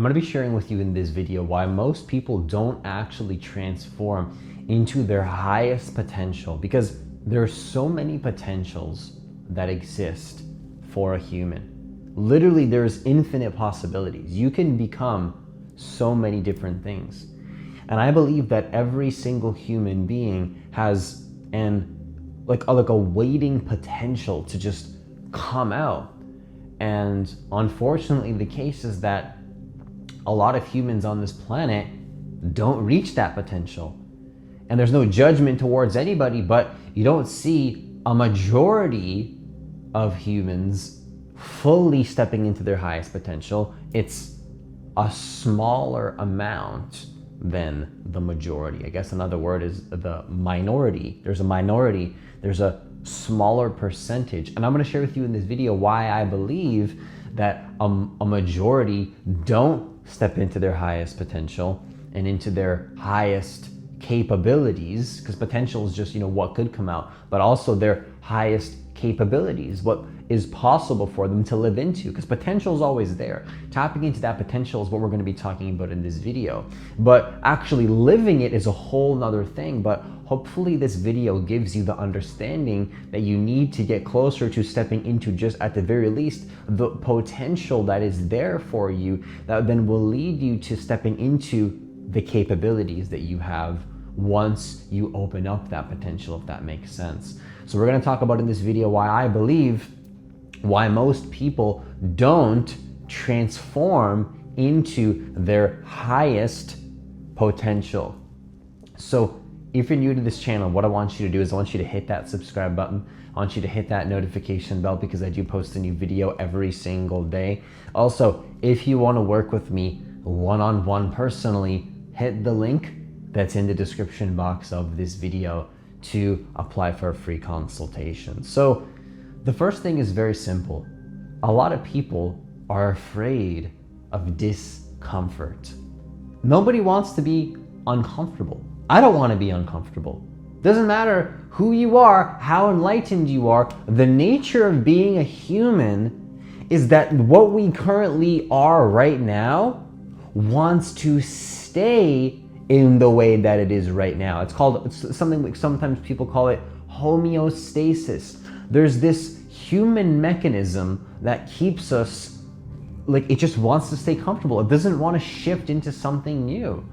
I'm going to be sharing with you in this video why most people don't actually transform into their highest potential, because there are so many potentials that exist for a human. Literally, there's infinite possibilities. You can become so many different things. And I believe that every single human being has like a waiting potential to just come out. And unfortunately, the case is that a lot of humans on this planet don't reach that potential. And there's no judgment towards anybody, but you don't see a majority of humans fully stepping into their highest potential. It's a smaller amount than the majority. I guess another word is the minority. There's a minority, there's a smaller percentage. And I'm going to share with you in this video why I believe that a majority don't step into their highest potential and into their highest capabilities, because potential is just, what could come out, but also their highest capabilities, what is possible for them to live into, because potential is always there. Tapping into that potential is what we're going to be talking about in this video, but actually living it is a whole nother thing. But hopefully this video gives you the understanding that you need to get closer to stepping into, just at the very least, the potential that is there for you, that then will lead you to stepping into the capabilities that you have once you open up that potential, if that makes sense. So we're going to talk about in this video why I believe why most people don't transform into their highest potential. So if you're new to this channel, what I want you to do is I want you to hit that subscribe button. I want you to hit that notification bell, because I do post a new video every single day. Also, if you want to work with me one-on-one personally, hit the link that's in the description box of this video to apply for a free consultation. So the first thing is very simple. A lot of people are afraid of discomfort. Nobody wants to be uncomfortable. I don't want to be uncomfortable. Doesn't matter who you are, how enlightened you are. The nature of being a human is that what we currently are right now wants to stay in the way that it is right now. It's something like, sometimes people call it homeostasis. There's this human mechanism that keeps us, like, it just wants to stay comfortable. It doesn't want to shift into something new.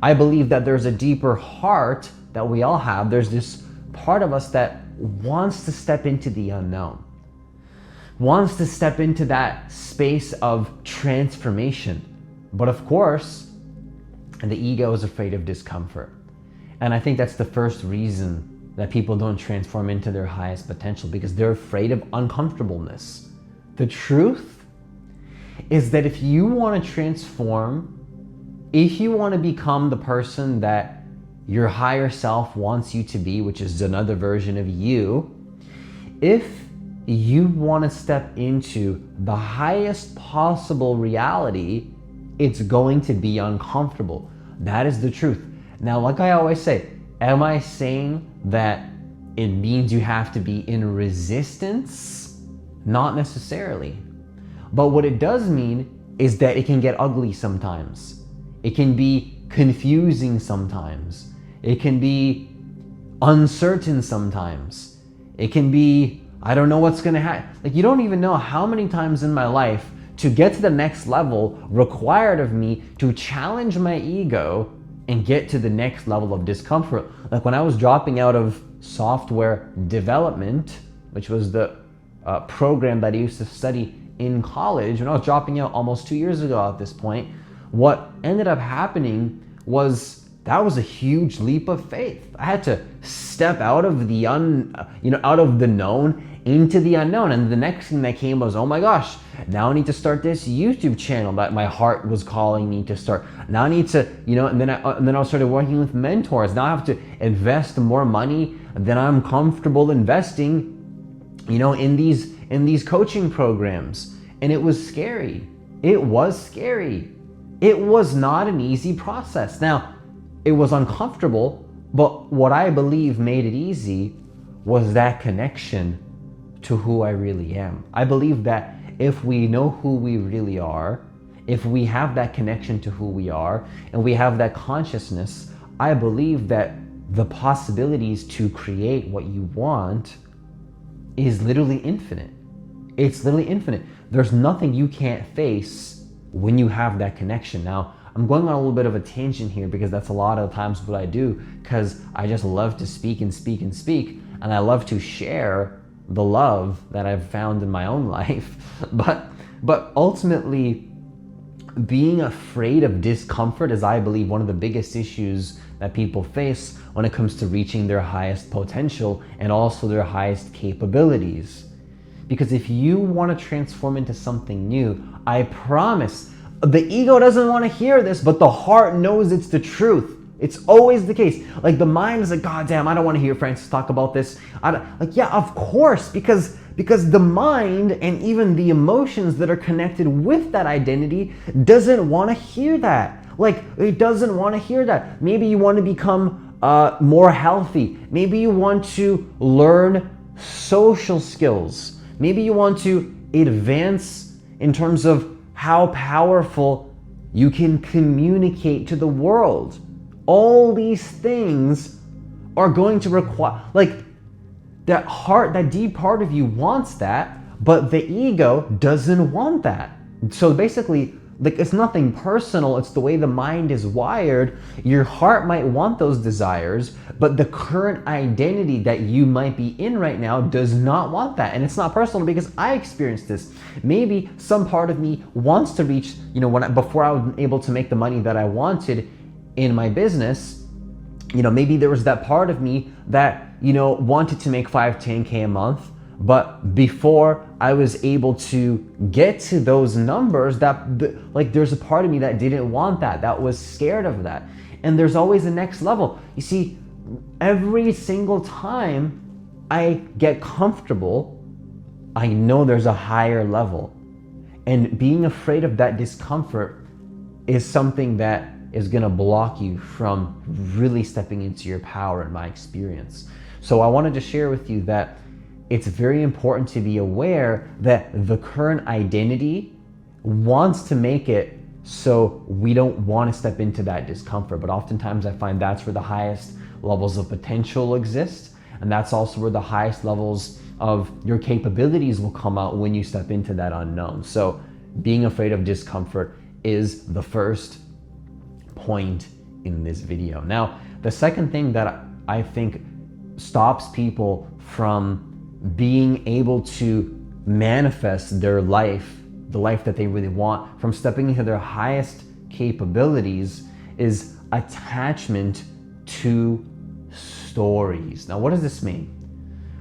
I believe that there's a deeper heart that we all have. There's this part of us that wants to step into the unknown, wants to step into that space of transformation. But of course, the ego is afraid of discomfort. And I think that's the first reason that people don't transform into their highest potential, because they're afraid of uncomfortableness. The truth is that if you want to transform, if you want to become the person that your higher self wants you to be, which is another version of you, if you want to step into the highest possible reality, it's going to be uncomfortable. That is the truth. Now, like I always say, am I saying that it means you have to be in resistance? Not necessarily. But what it does mean is that it can get ugly sometimes. It can be confusing sometimes. It can be uncertain sometimes. It can be, I don't know what's gonna happen. Like, you don't even know how many times in my life to get to the next level required of me to challenge my ego and get to the next level of discomfort. Like when I was dropping out of software development, which was the program that I used to study in college, when I was dropping out almost 2 years ago at this point, what ended up happening was that was a huge leap of faith. I had to step out of the out of the known into the unknown. And the next thing that came was, oh my gosh, now I need to start this YouTube channel that my heart was calling me to start. Now I need to, and then I started working with mentors. Now I have to invest more money than I'm comfortable investing, in these coaching programs. And it was scary. It was scary. It was not an easy process. Now, it was uncomfortable, but what I believe made it easy was that connection to who I really am. I believe that if we know who we really are, if we have that connection to who we are and we have that consciousness, I believe that the possibilities to create what you want is literally infinite. It's literally infinite. There's nothing you can't face when you have that connection. Now, I'm going on a little bit of a tangent here because that's a lot of times what I do, because I just love to speak and speak and speak, and I love to share the love that I've found in my own life. But ultimately, being afraid of discomfort is, I believe, one of the biggest issues that people face when it comes to reaching their highest potential and also their highest capabilities. Because if you want to transform into something new, I promise, the ego doesn't want to hear this, but the heart knows it's the truth. It's always the case. Like the mind is like, God damn, I don't want to hear Francis talk about this. Yeah, of course, because the mind and even the emotions that are connected with that identity doesn't want to hear that. Like, it doesn't want to hear that. Maybe you want to become more healthy. Maybe you want to learn social skills. Maybe you want to advance in terms of how powerful you can communicate to the world. All these things are going to require, like, that heart, that deep part of you wants that, but the ego doesn't want that. So basically, like, it's nothing personal, it's the way the mind is wired. Your heart might want those desires, but the current identity that you might be in right now does not want that. And it's not personal because I experienced this. Maybe some part of me wants to reach, before I was able to make the money that I wanted in my business, maybe there was that part of me that, wanted to make 5-10K a month. But before I was able to get to those numbers, there's a part of me that didn't want that was scared of that. And there's always a next level. You see, every single time I get comfortable, I know there's a higher level. And being afraid of that discomfort is something that is gonna block you from really stepping into your power, in my experience. So I wanted to share with you that it's very important to be aware that the current identity wants to make it so we don't want to step into that discomfort. But oftentimes I find that's where the highest levels of potential exist. And that's also where the highest levels of your capabilities will come out when you step into that unknown. So being afraid of discomfort is the first point in this video. Now, the second thing that I think stops people from being able to manifest their life, the life that they really want, from stepping into their highest capabilities, is attachment to stories. Now, what does this mean?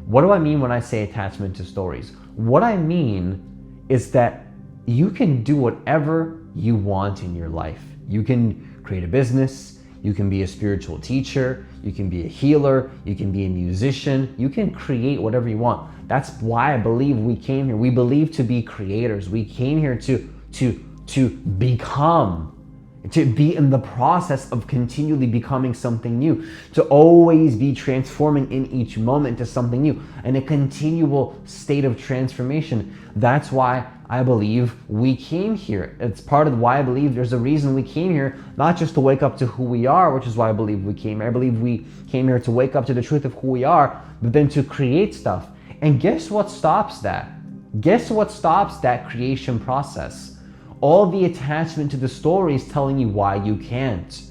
What do I mean when I say attachment to stories? What I mean is that you can do whatever you want in your life. You can create a business, you can be a spiritual teacher, you can be a healer, you can be a musician, you can create whatever you want. That's why I believe we came here. We believe to be creators. We came here to become, to be in the process of continually becoming something new, to always be transforming in each moment to something new, and a continual state of transformation. That's why I believe we came here. It's part of why I believe there's a reason we came here, not just to wake up to who we are, which is why I believe we came here. I believe we came here to wake up to the truth of who we are, but then to create stuff. And guess what stops that? Guess what stops that creation process? All the attachment to the stories telling you why you can't.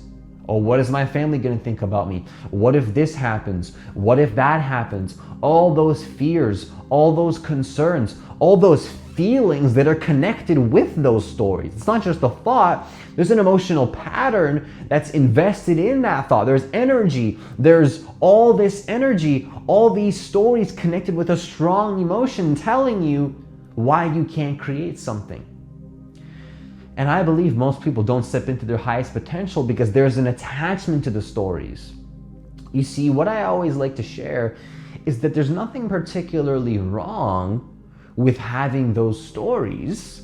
Oh, what is my family gonna think about me? What if this happens? What if that happens? All those fears, all those concerns, all those feelings that are connected with those stories. It's not just a thought, there's an emotional pattern that's invested in that thought. There's energy, there's all this energy, all these stories connected with a strong emotion telling you why you can't create something. And I believe most people don't step into their highest potential because there's an attachment to the stories. You see, what I always like to share is that there's nothing particularly wrong with having those stories,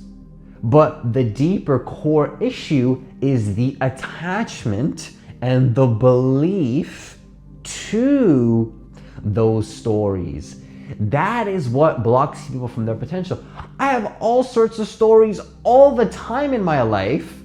but the deeper core issue is the attachment and the belief to those stories. That is what blocks people from their potential. I have all sorts of stories all the time in my life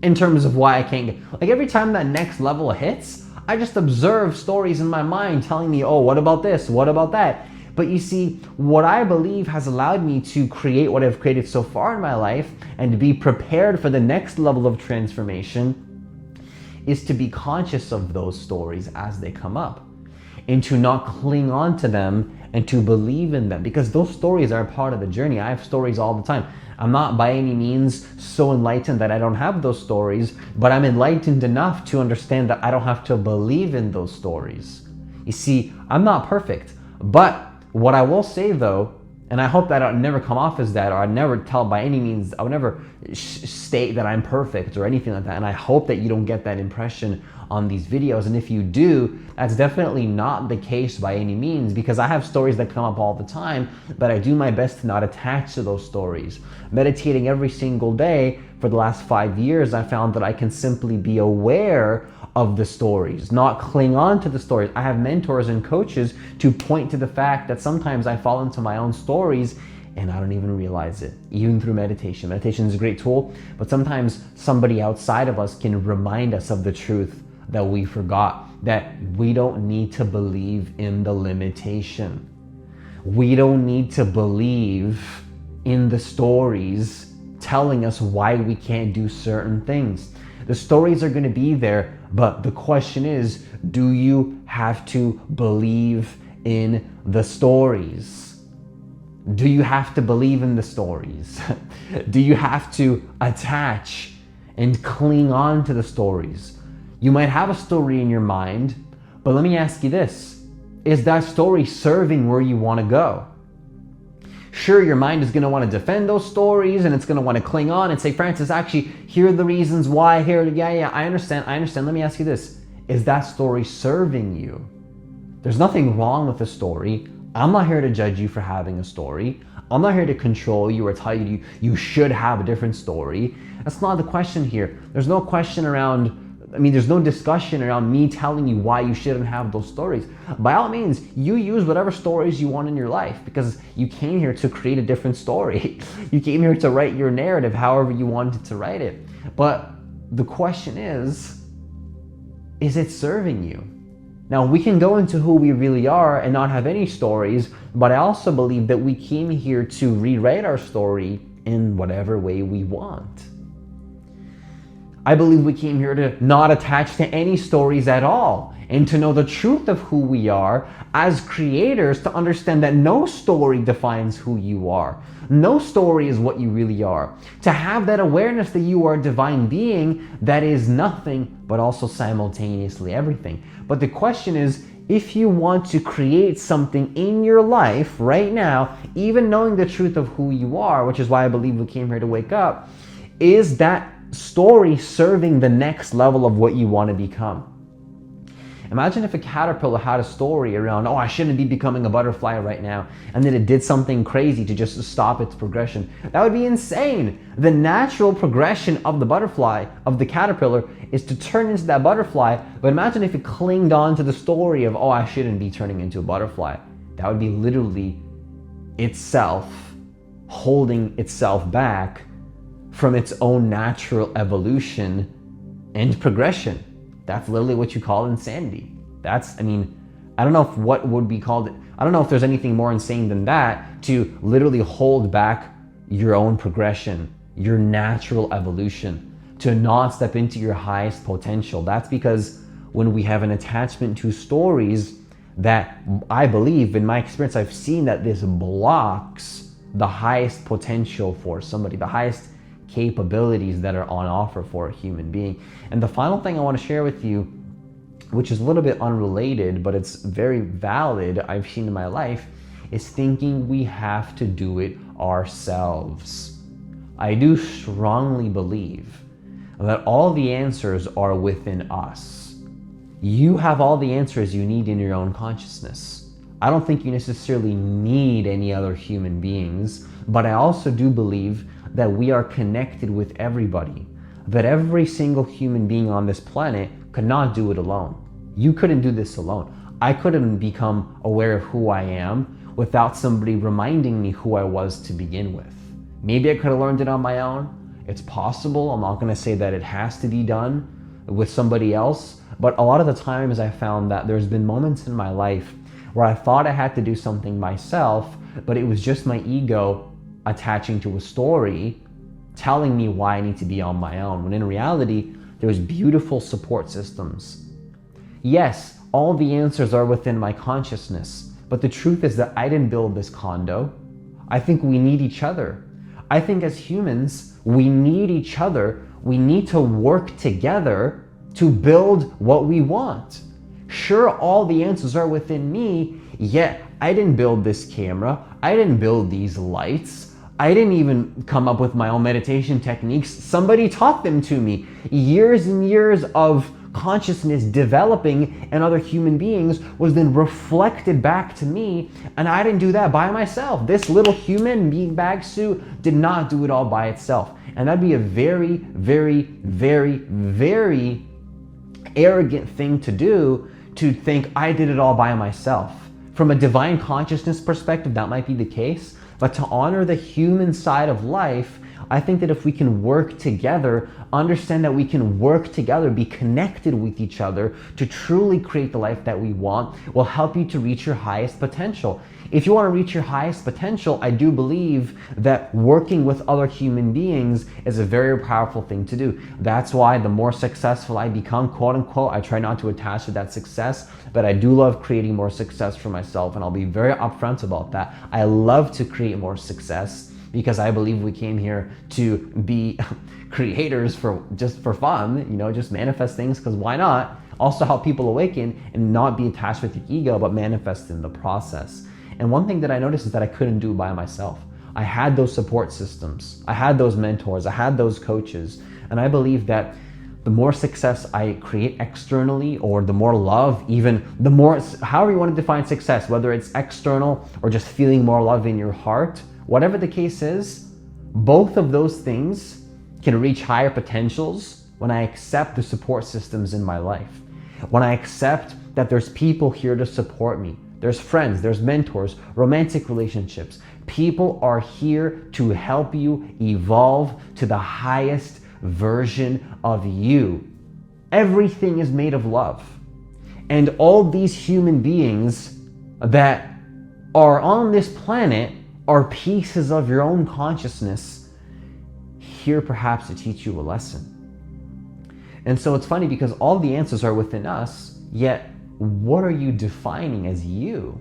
in terms of why I can't get, like every time that next level hits, I just observe stories in my mind telling me, oh, what about this? What about that? But you see, what I believe has allowed me to create what I've created so far in my life and to be prepared for the next level of transformation is to be conscious of those stories as they come up and to not cling on to them and to believe in them, because those stories are a part of the journey. I have stories all the time. I'm not by any means so enlightened that I don't have those stories, but I'm enlightened enough to understand that I don't have to believe in those stories. You see, I'm not perfect, but what I will say though, and I hope that I'll never come off as that, or I'd never tell by any means, I would never state that I'm perfect or anything like that. And I hope that you don't get that impression on these videos. And if you do, that's definitely not the case by any means, because I have stories that come up all the time, but I do my best to not attach to those stories. Meditating every single day for the last 5 years, I found that I can simply be aware of the stories, not cling on to the stories. I have mentors and coaches to point to the fact that sometimes I fall into my own stories and I don't even realize it, even through meditation. Meditation is a great tool, but sometimes somebody outside of us can remind us of the truth that we forgot, that we don't need to believe in the limitation. We don't need to believe in the stories telling us why we can't do certain things. The stories are going to be there, but the question is, do you have to believe in the stories? Do you have to believe in the stories? Do you have to attach and cling on to the stories? You might have a story in your mind, but let me ask you this. Is that story serving where you want to go? Sure, your mind is going to want to defend those stories and it's going to want to cling on and say, Francis, actually, here are the reasons why, I understand. Let me ask you this. Is that story serving you? There's nothing wrong with the story. I'm not here to judge you for having a story. I'm not here to control you or tell you you should have a different story. That's not the question here. There's no question around, there's no discussion around me telling you why you shouldn't have those stories. By all means, you use whatever stories you want in your life, because you came here to create a different story. You came here to write your narrative however you wanted to write it. But the question is it serving you? Now, we can go into who we really are and not have any stories, but I also believe that we came here to rewrite our story in whatever way we want. I believe we came here to not attach to any stories at all and to know the truth of who we are as creators, to understand that no story defines who you are. No story is what you really are. To have that awareness that you are a divine being that is nothing but also simultaneously everything. But the question is, if you want to create something in your life right now, even knowing the truth of who you are, which is why I believe we came here to wake up, is that story serving the next level of what you want to become? Imagine if a caterpillar had a story around, oh, I shouldn't be becoming a butterfly right now, and then it did something crazy to just stop its progression. That would be insane. The natural progression of the butterfly, of the caterpillar, is to turn into that butterfly. But imagine if it clinged on to the story of, oh, I shouldn't be turning into a butterfly. That would be literally itself holding itself back from its own natural evolution and progression. That's literally what you call insanity. I don't know if what would be called, I don't know if there's anything more insane than that, to literally hold back your own progression, your natural evolution, to not step into your highest potential. That's because when we have an attachment to stories, that I believe, in my experience, I've seen that this blocks the highest potential for somebody, the highest capabilities that are on offer for a human being. And the final thing I want to share with you, which is a little bit unrelated, but it's very valid, I've seen in my life, is thinking we have to do it ourselves. I do strongly believe that all the answers are within us. You have all the answers you need in your own consciousness. I don't think you necessarily need any other human beings, but I also do believe that we are connected with everybody, that every single human being on this planet could not do it alone. You couldn't do this alone. I couldn't become aware of who I am without somebody reminding me who I was to begin with. Maybe I could have learned it on my own. It's possible. I'm not going to say that it has to be done with somebody else, but a lot of the times I found that there's been moments in my life where I thought I had to do something myself, but it was just my ego attaching to a story telling me why I need to be on my own, when in reality, there's beautiful support systems. Yes, all the answers are within my consciousness, but the truth is that I didn't build this condo. I think we need each other. I think as humans, we need each other. We need to work together to build what we want. Sure, all the answers are within me, yet I didn't build this camera. I didn't build these lights. I didn't even come up with my own meditation techniques. Somebody taught them to me. Years and years of consciousness developing in other human beings was then reflected back to me, and I didn't do that by myself. This little human beanbag suit did not do it all by itself. And that'd be a very, very, very, very arrogant thing to do, to think I did it all by myself. From a divine consciousness perspective, that might be the case, but to honor the human side of life, I think that if we can work together, understand that we can work together, be connected with each other to truly create the life that we want, will help you to reach your highest potential. If you want to reach your highest potential, I do believe that working with other human beings is a very powerful thing to do. That's why the more successful I become, quote unquote, I try not to attach to that success, but I do love creating more success for myself, and I'll be very upfront about that. I love to create more success because I believe we came here to be creators just for fun, just manifest things, because why not? Also help people awaken and not be attached with your ego, but manifest in the process. And one thing that I noticed is that I couldn't do by myself. I had those support systems. I had those mentors. I had those coaches. And I believe that the more success I create externally, or the more love, even the more, however you want to define success, whether it's external or just feeling more love in your heart, whatever the case is, both of those things can reach higher potentials when I accept the support systems in my life. When I accept that there's people here to support me. There's friends, there's mentors, romantic relationships. People are here to help you evolve to the highest version of you. Everything is made of love. And all these human beings that are on this planet are pieces of your own consciousness, here perhaps to teach you a lesson. And so it's funny because all the answers are within us, yet what are you defining as you?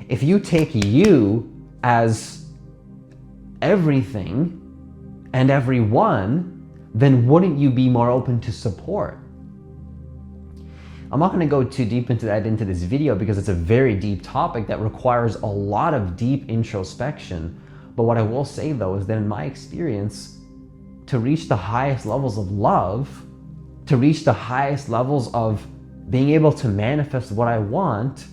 If you take you as everything and everyone, then wouldn't you be more open to support? I'm not going to go too deep into this video because it's a very deep topic that requires a lot of deep introspection. But what I will say though is that in my experience, to reach the highest levels of love, to reach the highest levels of being able to manifest what I want,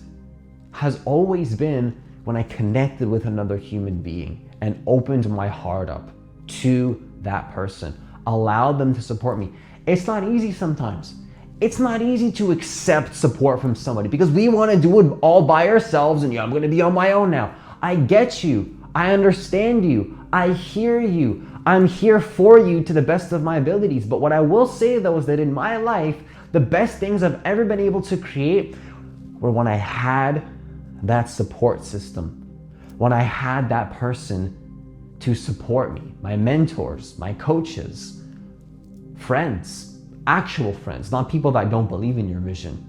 has always been when I connected with another human being and opened my heart up to that person, allowed them to support me. It's not easy sometimes. It's not easy to accept support from somebody because we want to do it all by ourselves, and I'm going to be on my own now. I get you. I understand you. I hear you. I'm here for you to the best of my abilities. But what I will say though is that in my life, the best things I've ever been able to create were when I had that support system, when I had that person to support me, my mentors, my coaches, friends, actual friends, not people that don't believe in your vision.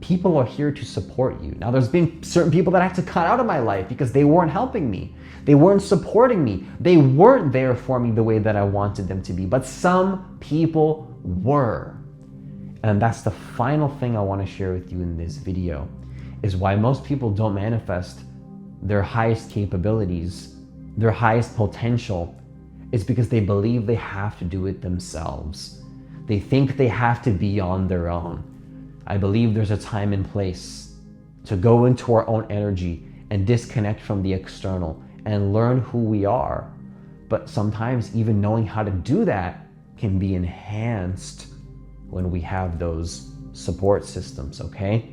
People are here to support you. Now, there's been certain people that I had to cut out of my life because they weren't helping me. They weren't supporting me. They weren't there for me the way that I wanted them to be, but some people were. And that's the final thing I want to share with you in this video, is why most people don't manifest their highest capabilities, their highest potential, is because they believe they have to do it themselves. They think they have to be on their own. I believe there's a time and place to go into our own energy and disconnect from the external and learn who we are. But sometimes even knowing how to do that can be enhanced when we have those support systems, okay?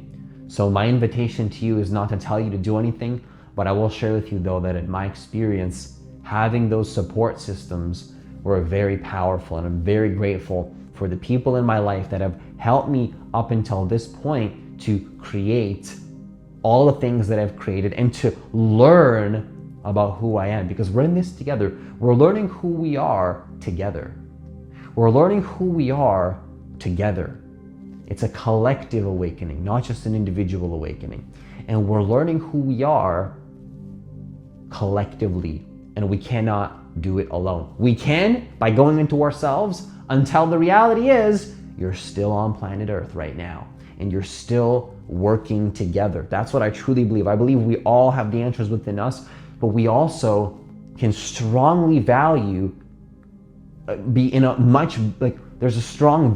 So my invitation to you is not to tell you to do anything, But I will share with you though that in my experience, having those support systems were very powerful, and I'm very grateful for the people in my life that have helped me up until this point to create all the things that I've created and to learn about who I am, because we're in this together. We're learning who we are together. We're learning who we are together. It's a collective awakening, not just an individual awakening. And we're learning who we are collectively, and we cannot do it alone. We can by going into ourselves, until the reality is you're still on planet Earth right now and you're still working together. That's what I truly believe. I believe we all have the answers within us, but we also can strongly value be in a much, like, there's a strong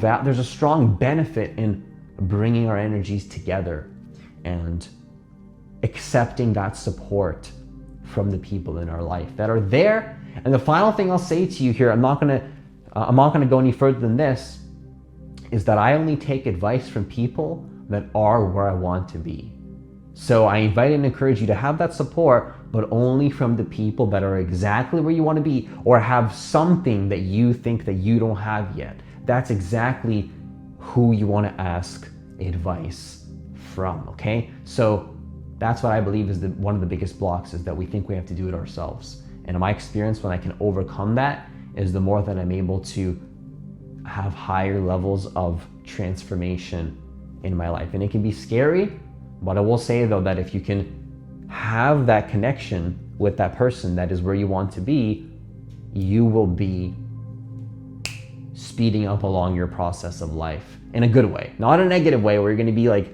benefit in bringing our energies together and accepting that support from the people in our life that are there. And the final thing I'll say to you here, I'm not gonna go any further than this, is that I only take advice from people that are where I want to be. So I invite and encourage you to have that support, but only from the people that are exactly where you want to be, or have something that you think that you don't have yet. That's exactly who you want to ask advice from, okay? So that's what I believe is one of the biggest blocks, is that we think we have to do it ourselves. And in my experience, when I can overcome that, is the more that I'm able to have higher levels of transformation in my life. And it can be scary, but I will say though that if you can have that connection with that person that is where you want to be, you will be speeding up along your process of life in a good way, not a negative way where you're going to be like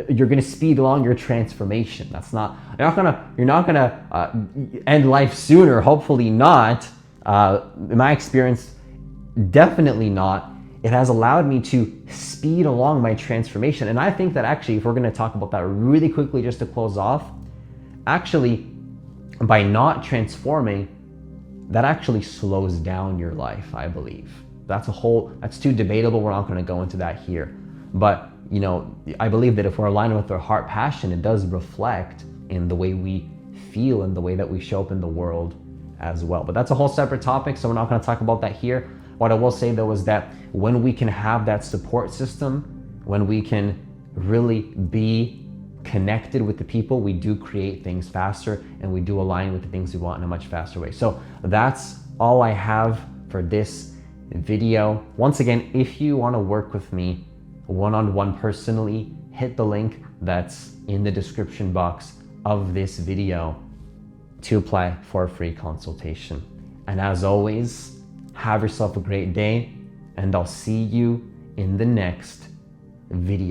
you're going to speed along your transformation. That's not, you're not gonna end life sooner. Hopefully not. In my experience, definitely not. It has allowed me to speed along my transformation. And I think that actually, if we're going to talk about that really quickly, just to close off, actually, by not transforming, that actually slows down your life, I believe. That's too debatable. We're not going to go into that here. But, you know, I believe that if we're aligned with our heart passion, it does reflect in the way we feel and the way that we show up in the world as well. But that's a whole separate topic, so we're not going to talk about that here. What I will say though is that when we can have that support system, when we can really be connected with the people, we do create things faster, and we do align with the things we want in a much faster way. So that's all I have for this video. Once again, if you want to work with me one-on-one personally, hit the link that's in the description box of this video to apply for a free consultation. And as always, have yourself a great day, and I'll see you in the next video.